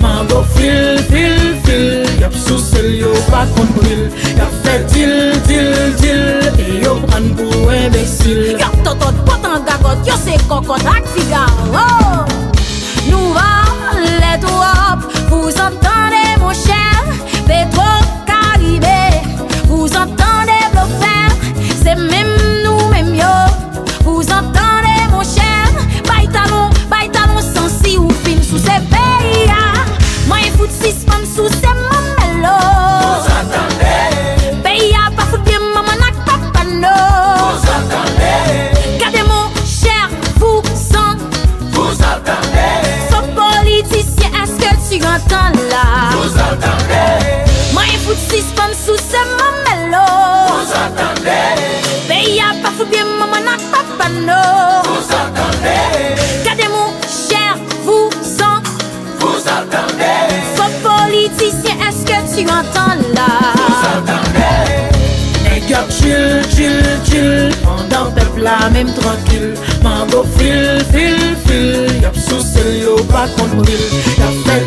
Mango fil, fil, fil. Y'a sous celle yo pas compris. Y'a fait deal. Et yo prend pour imbécile. Yo totot potan gagot, yo c'est cocotte ak Figaro. Nous va les trop, vous entendez mon cher, Petro Caribé, vous entendez Blofer, c'est même nous même yo, vous entendez mon cher, Bay talon sensi ou fin sous ces pays, moi fout six femmes sous ces mamello. Vous entendez? Pays pas fout bien maman nak papa no. Vous entendez? Gardez mon cher, vous entendez? Faut politicien, est-ce que tu entends là? Vous entendez? Moi fout six femmes sous ces mamello. Vous entendez? Pays pas fout bien maman nak papa no. Vous entendez? Gardez mon cher, vous entendez? Faut politicien, est-ce que tu entends là? Vous entendez? Nèg y'a chill, pendant peuple là même tranquille. Mango fil, y'a sous celle yo pas compris. Y'a fait